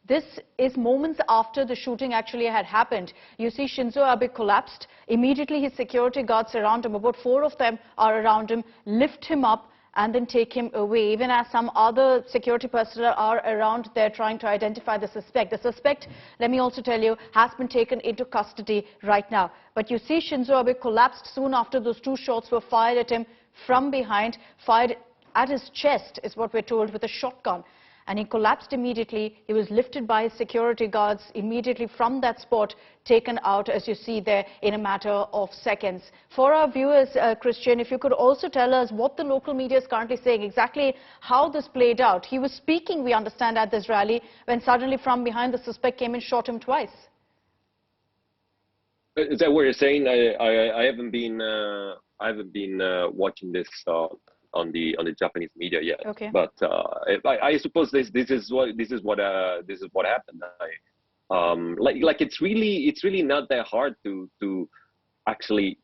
This is moments after the shooting actually had happened. You see Shinzo Abe collapsed. Immediately his security guards surround him. About 4 of them are around him, lift him up and then take him away, even as some other security personnel are around there trying to identify the suspect. The suspect, let me also tell you, has been taken into custody right now. But you see Shinzo Abe collapsed soon after those 2 shots were fired at him from behind, fired at his chest is what we're told, with a shotgun. And he collapsed immediately. He was lifted by his security guards immediately from that spot, taken out, as you see there, in a matter of seconds. For our viewers, Christian, if you could also tell us what the local media is currently saying, exactly how this played out. He was speaking, we understand, at this rally, when suddenly from behind the suspect came and shot him twice. Is that what you're saying? I haven't been watching this on the Japanese media yet. Okay. But I suppose this is what happened. Like it's really not that hard to actually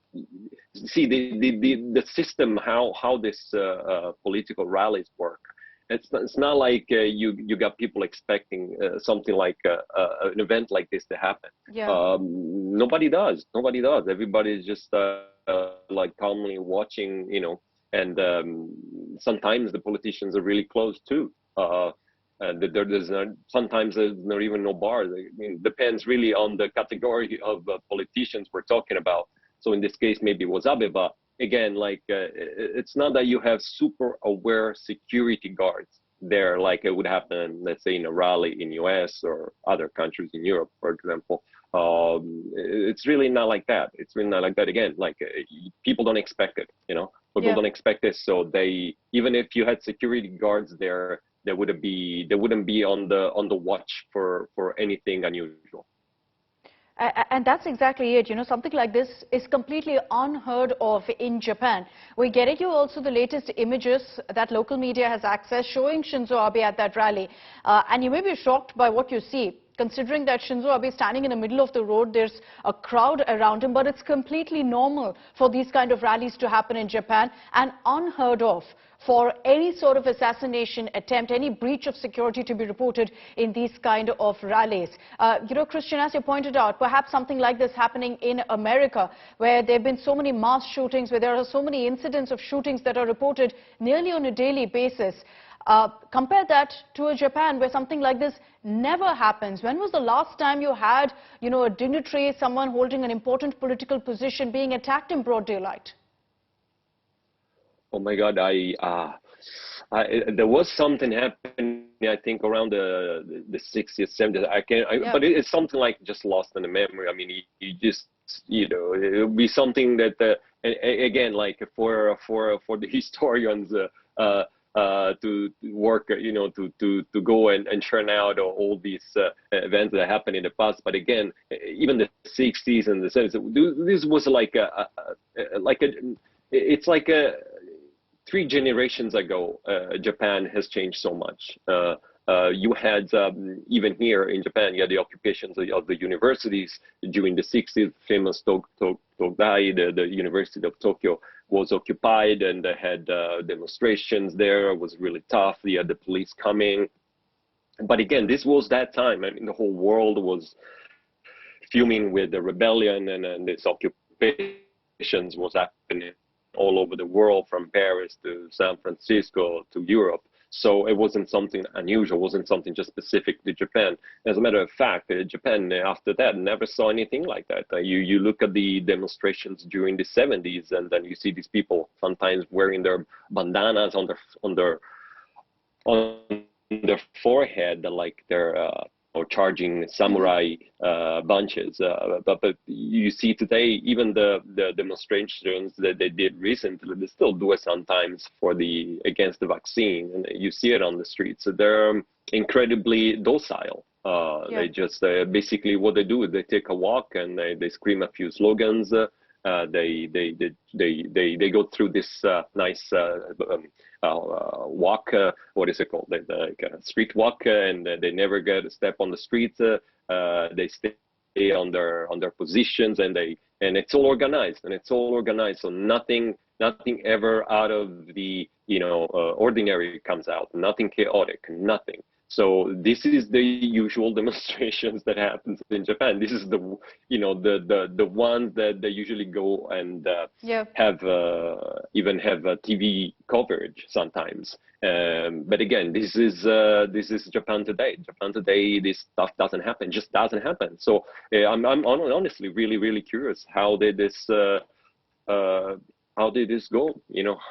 see the system, how this political rallies work. It's not like you got people expecting something like an event like this to happen. Yeah. Nobody does. Everybody's just like calmly watching, you know. And sometimes the politicians are really close too. Sometimes there's not even no bars. I mean, depends really on the category of politicians we're talking about. So in this case, maybe it was Abe, but again, like it's not that you have super aware security guards there, like it would happen, let's say, in a rally in US or other countries in Europe, for example. It's really not like that. It's really not like that. Again, like people don't expect it, you know. People don't expect this, so they, even if you had security guards there, they wouldn't be on the watch for anything unusual. And that's exactly it. You know, something like this is completely unheard of in Japan. We're getting you also the latest images that local media has accessed showing Shinzo Abe at that rally. And you may be shocked by what you see, considering that Shinzo Abe is standing in the middle of the road. There's a crowd around him, but it's completely normal for these kind of rallies to happen in Japan and unheard of for any sort of assassination attempt, any breach of security to be reported in these kind of rallies. You know, Christian, as you pointed out, perhaps something like this happening in America, where there have been so many mass shootings, where there are so many incidents of shootings that are reported nearly on a daily basis. Compare that to a Japan where something like this never happens. When was the last time you had, you know, a dignitary, someone holding an important political position, being attacked in broad daylight? Oh my God, there was something happening, I think, around the 60s, 70s. But it's something like just lost in the memory. I mean, you just, you know, it would be something that, again, like for the historians to work, you know, to go and churn out all these events that happened in the past. But again, even the 60s and the 70s, this was like it's like 3 generations ago. Japan has changed so much. You had, even here in Japan, you had the occupations of the universities during the 60s. Famous Tokudai, the University of Tokyo, was occupied, and they had demonstrations there. It was really tough. You had the police coming. But again, this was that time. I mean, the whole world was fuming with the rebellion, and this occupations was happening all over the world, from Paris to San Francisco to Europe. So it wasn't something unusual, wasn't something just specific to Japan. As a matter of fact, Japan after that never saw anything like that. You look at the demonstrations during the 70s, and then you see these people sometimes wearing their bandanas on their forehead, like they're or charging samurai bunches. But you see today, even the demonstrations that they did recently, they still do it sometimes against the vaccine, and you see it on the streets. So they're incredibly docile. They just basically what they do is they take a walk and they scream a few slogans. They go through this nice walk, what is it called, like a street walk, and they never get a step on the street. They stay on their positions, and it's all organized, so nothing ever out of the ordinary comes out, nothing chaotic, nothing. So this is the usual demonstrations that happens in Japan. This is the the ones that they usually go and Yeah. have even have a TV coverage sometimes. But again, this is Japan today. Japan today, this stuff doesn't happen. Just doesn't happen. So I'm honestly really curious how did this go?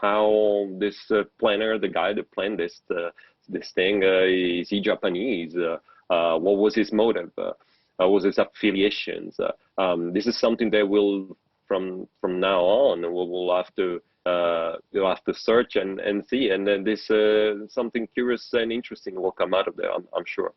How this planner, the guy that planned this thing, is he Japanese? What was his motive? What was his affiliations? This is something that will from now on we'll have to you'll have to search and see, and then this something curious and interesting will come out of there. I'm sure.